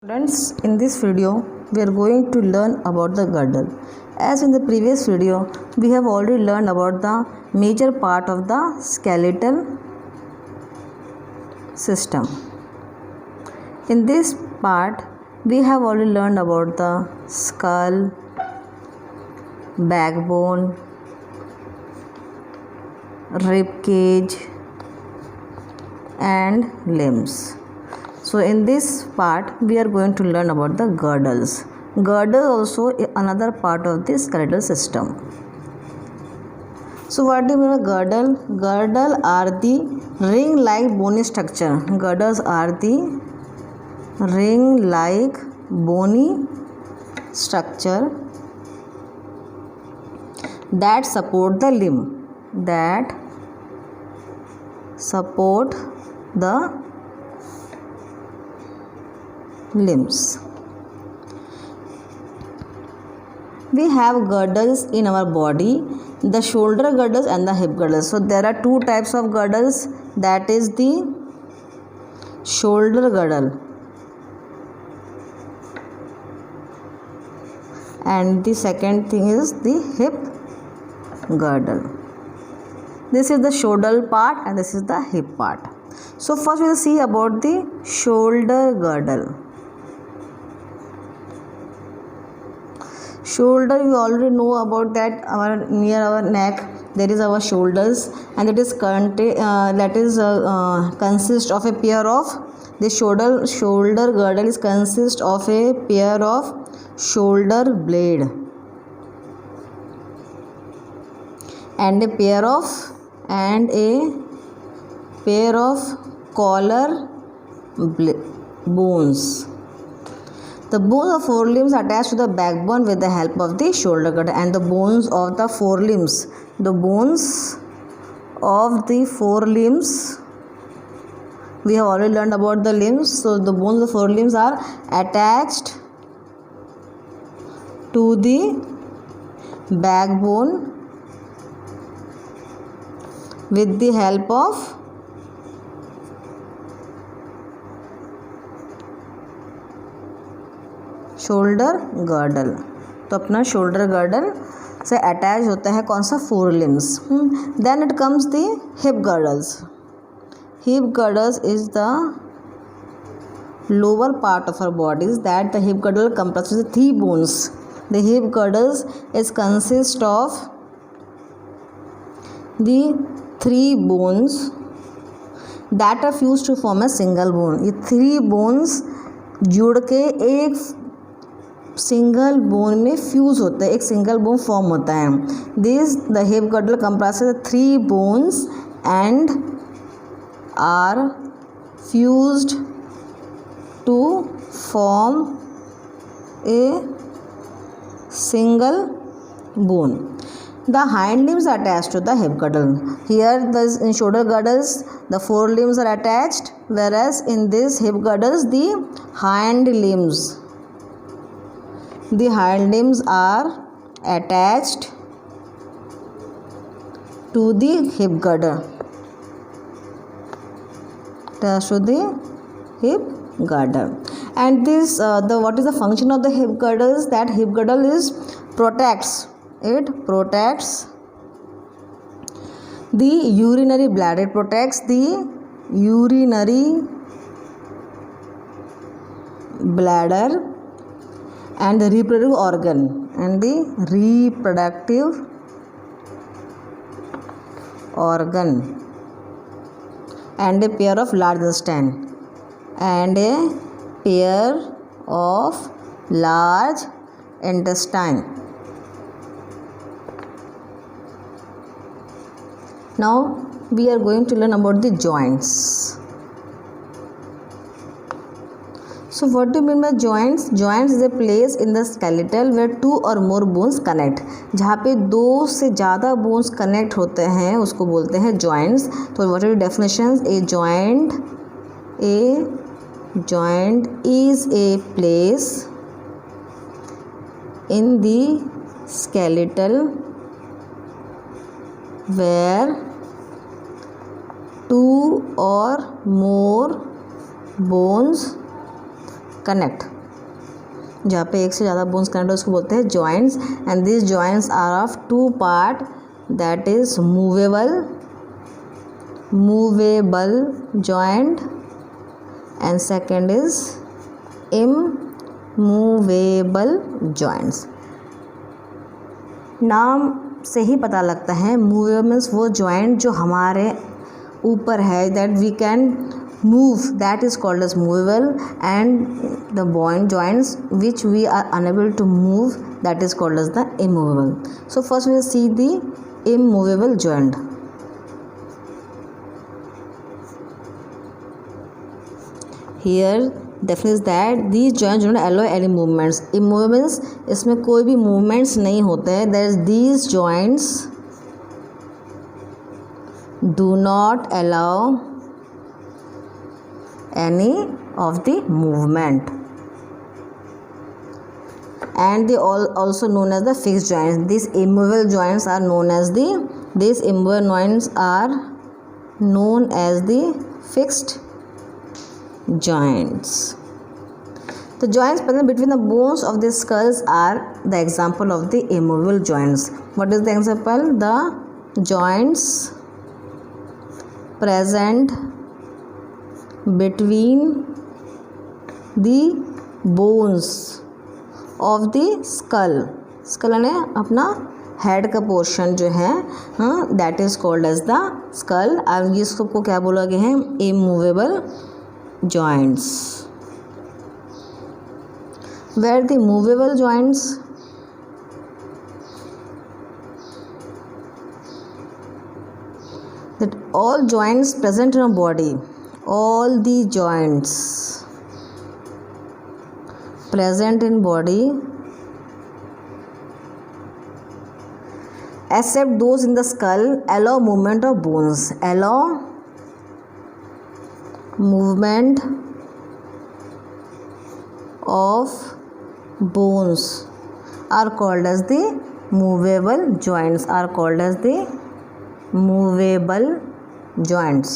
Students, in this video we are going to learn about the girdle. As in the previous video we have already learned about the major part of the skeletal system. In this part we have already learned about the skull, backbone, rib cage and limbs. So in this part we are going to learn about the girdles. Girdle also another part of the skeletal system. So what do you mean by girdle? Girdle are the ring-like bony structure. Girdles are the ring-like bony structure that support the limb. That support the limbs. We have girdles in our body, the shoulder girdles and the hip girdles. So there are two types of girdles, that is the shoulder girdle and the second thing is the hip girdle. This is the shoulder part and this is the hip part. So first we will see about the shoulder girdle. Shoulder, we already know about that. Near our neck there is our shoulders, and consists of a pair of the shoulder girdle is consist of a pair of shoulder blade and a pair of collar bones. The bones of forelimbs attached to the backbone with the help of the shoulder girdle, and the bones of the forelimbs. The bones of the forelimbs, we have already learned about the limbs. So the bones of the forelimbs are attached to the backbone with the help of shoulder girdle. तो अपना shoulder girdle से attach होता है कौन सा, four limbs. Then it comes the hip girdles. Hip girdles is the lower part of our bodies that the hip girdle comprises the three bones. The hip girdles is consist of the three bones that are fused to form a single bone. ये three bones जुड़ के एक single bone में fuse होता है, एक single bone form होता है. This the hip girdle comprises three bones and are fused to form a single bone. The hind limbs are attached to the hip girdle. Here in shoulder girdles the forelimbs are attached, whereas in this hip girdles the hind limbs are attached to the hip girdle. Attached to the hip girdle. And this what is the function of the hip girdles? That hip girdle is protects the urinary bladder. It protects the urinary bladder and the reproductive organ and a pair of large intestine. Now we are going to learn about the joints. So what do you mean by joints? Joints is a place in the skeletal where two or more bones connect. जहाँ पे दो से ज़्यादा bones connect होते हैं उसको बोलते हैं joints. तो what are the definitions? A joint is a place in the skeletal where two or more bones connect. जहाँ पे एक से ज़्यादा बोन्स कनेक्ट हो उसको बोलते हैं joints. And this joints are of two part, that is movable joint and second is immovable joints। नाम से ही पता लगता है मूवेबल मीन्स वो जॉइंट जो हमारे ऊपर है, that we can move, that is called as movable, and the joints which we are unable to move, that is called as the immovable। So first we will see the immovable joint। Here definition is that these joints do not allow any movements। immovable इसमें कोई भी movements नहीं होते हैं, that is these joints do not allow any of the movement, and they also known as the fixed joints। These immovable joints are known as the fixed joints। The joints present between the bones of the skulls are the example of the immovable joints। What is the example? The joints present between the bones of the skull यानी अपना head का portion जो है, that is called as the skull. अब इसको क्या बोला गया है? Immovable joints। Where the movable joints that all joints present in a body, all the joints present in body except those in the skull allow movement of bones, allow movement of bones are called as the movable joints, are called as the movable joints।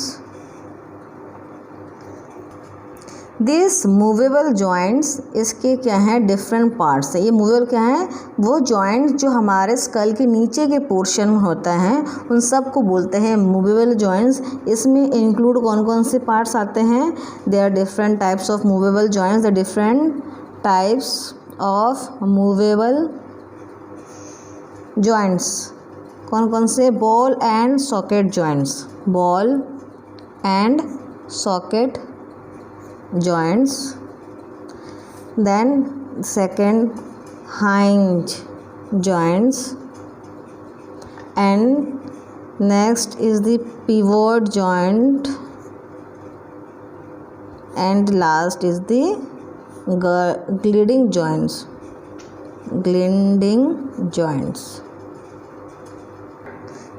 This movable joints, इसके क्या हैं? Different parts है। ये movable क्या है? वो joints जो हमारे स्कल के नीचे के पोर्शन में होता है उन सब को बोलते हैं मूवेबल जॉइंट्स। इसमें इंक्लूड कौन कौन से पार्ट्स आते हैं? They are different types of movable joints. The different types of movable joints कौन कौन से? Ball and socket joints, ball and socket joints। Then second, hinge joints, and next is the pivot joint, and last is the gliding joints, gliding joints।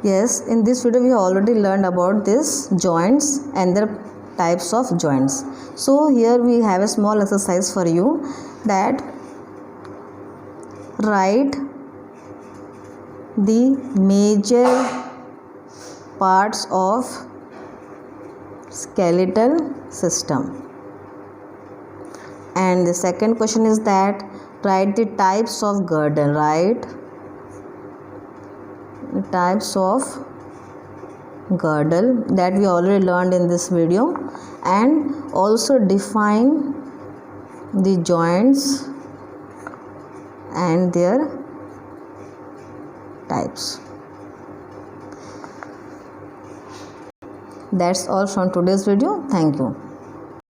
Yes, in this video we have already learned about this joints and their types of joints। So here we have a small exercise for you, that write the major parts of skeletal system, and the second question is that write the types of girdle, write the types of girdle that we already learned in this video, and also define the joints and their types। That's all from today's video. Thank you।